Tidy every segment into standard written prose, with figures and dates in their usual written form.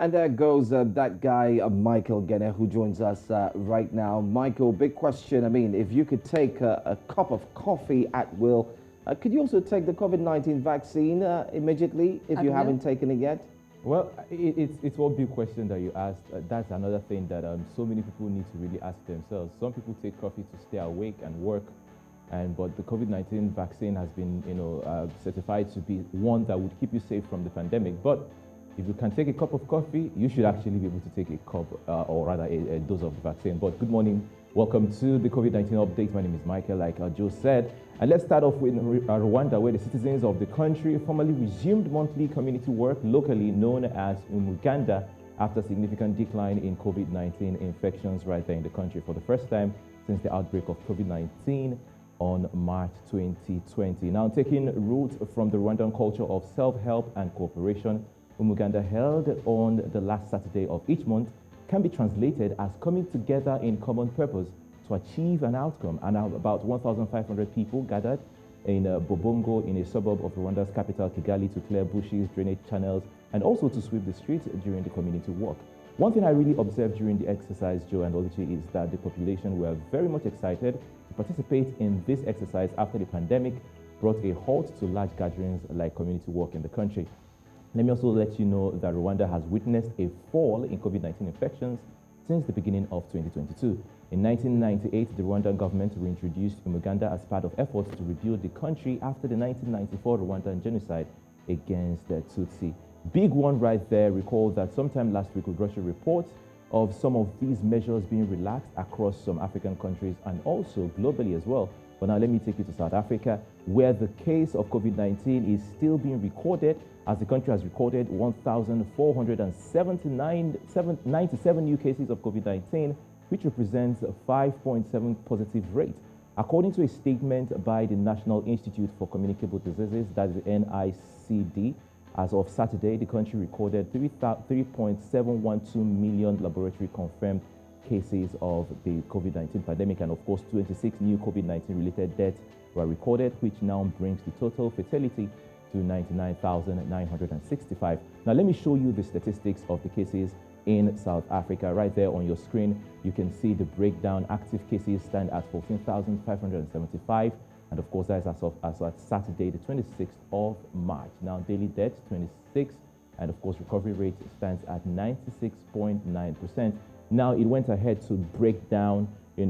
And there goes that guy, Michael Ngene, who joins us right now. Michael, big question. I mean, if you could take a cup of coffee at will, could you also take the COVID-19 vaccine immediately if you haven't taken it yet? Well, it's one big question that you asked. That's another thing that so many people need to really ask themselves. Some people take coffee to stay awake and work, but the COVID-19 vaccine has been, certified to be one that would keep you safe from the pandemic. But if you can take a cup of coffee, you should actually be able to take a cup, or rather a dose of the vaccine. But good morning. Welcome to the COVID-19 update. My name is Michael, like Joe said. And let's start off with Rwanda, where the citizens of the country formally resumed monthly community work, locally known as Umuganda, after significant decline in COVID-19 infections right there in the country for the first time since the outbreak of COVID-19 on March 2020. Now, taking root from the Rwandan culture of self-help and cooperation, Umuganda, held on the last Saturday of each month, can be translated as coming together in common purpose to achieve an outcome. And about 1,500 people gathered in Bobongo, in a suburb of Rwanda's capital, Kigali, to clear bushes, drainage channels, and also to sweep the streets during the community walk. One thing I really observed during the exercise, Joe and Oluchi, is that the population were very much excited to participate in this exercise after the pandemic brought a halt to large gatherings like community walk in the country. Let me also let you know that Rwanda has witnessed a fall in COVID-19 infections since the beginning of 2022. In 1998, the Rwandan government reintroduced Umuganda as part of efforts to rebuild the country after the 1994 Rwandan genocide against the Tutsi. Big one right there. Recall that sometime last week we got a report of some of these measures being relaxed across some African countries and also globally as well. But now let me take you to South Africa, where the case of COVID-19 is still being recorded, as the country has recorded 1,497 new cases of COVID-19, which represents a 5.7 positive rate. According to a statement by the National Institute for Communicable Diseases, that's the NICD, as of Saturday, the country recorded 3.712 million laboratory confirmed cases of the COVID-19 pandemic, and of course 26 new COVID-19 related deaths were recorded, which now brings the total fatality to 99,965. Now let me show you the statistics of the cases in South Africa. Right there on your screen, you can see the breakdown. Active cases stand at 14,575, and of course that is as of Saturday, the 26th of March. Now daily deaths 26, and of course recovery rate stands at 96.9%. Now it went ahead to break down, you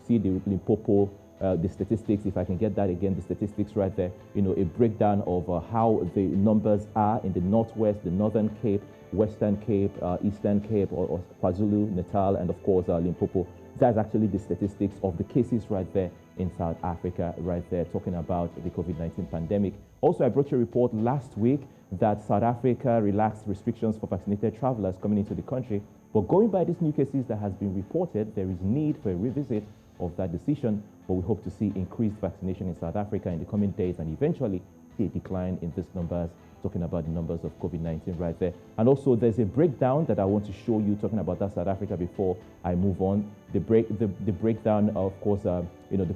see the Limpopo, the statistics, if I can get that again, the statistics right there, a breakdown of how the numbers are in the Northwest, the Northern Cape, Western Cape, Eastern Cape, or KwaZulu, Natal, and of course Limpopo. That's actually the statistics of the cases right there in South Africa, right there, talking about the COVID-19 pandemic. Also, I brought you a report last week that South Africa relaxed restrictions for vaccinated travelers coming into the country. But going by these new cases that has been reported, there is need for a revisit of that decision. But we hope to see increased vaccination in South Africa in the coming days and eventually see a decline in these numbers, talking about the numbers of COVID-19 right there. And also there's a breakdown that I want to show you, talking about that South Africa before I move on. The breakdown, of course, the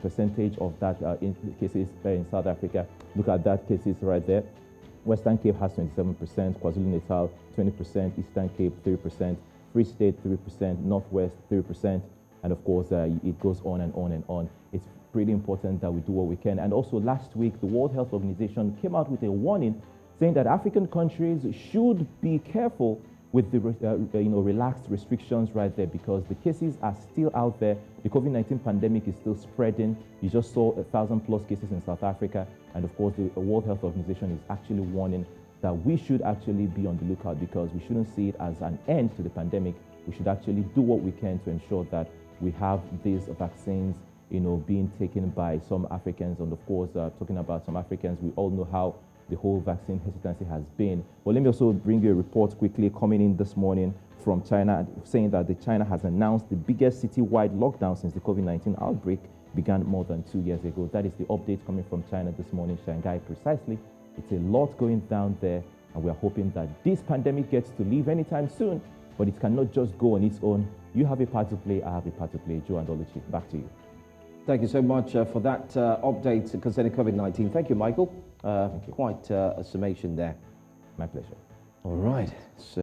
percentage of that in cases in South Africa. Look at that cases right there. Western Cape has 27%, KwaZulu-Natal 20%, Eastern Cape 3%, Free State 3%, Northwest 3%, and of course it goes on and on and on. It's pretty important that we do what we can. And also last week, the World Health Organization came out with a warning saying that African countries should be careful with the relaxed restrictions right there, because the cases are still out there. The COVID-19 pandemic is still spreading. You just saw 1,000+ cases in South Africa, and of course the World Health Organization is actually warning that we should actually be on the lookout, because we shouldn't see it as an end to the pandemic. We should actually do what we can to ensure that we have these vaccines, being taken by some Africans. And of course, talking about some Africans, we all know how the whole vaccine hesitancy has been. But let me also bring you a report quickly coming in this morning from China, saying that China has announced the biggest citywide lockdown since the COVID-19 outbreak began more than 2 years ago. That is the update coming from China this morning, Shanghai precisely. It's a lot going down there, and we are hoping that this pandemic gets to leave anytime soon, but it cannot just go on its own. You have a part to play, I have a part to play. Joe and Oluchi, back to you. Thank you so much for that update concerning COVID-19. Thank you, Michael. Thank you. Quite a summation there. My pleasure. All right. So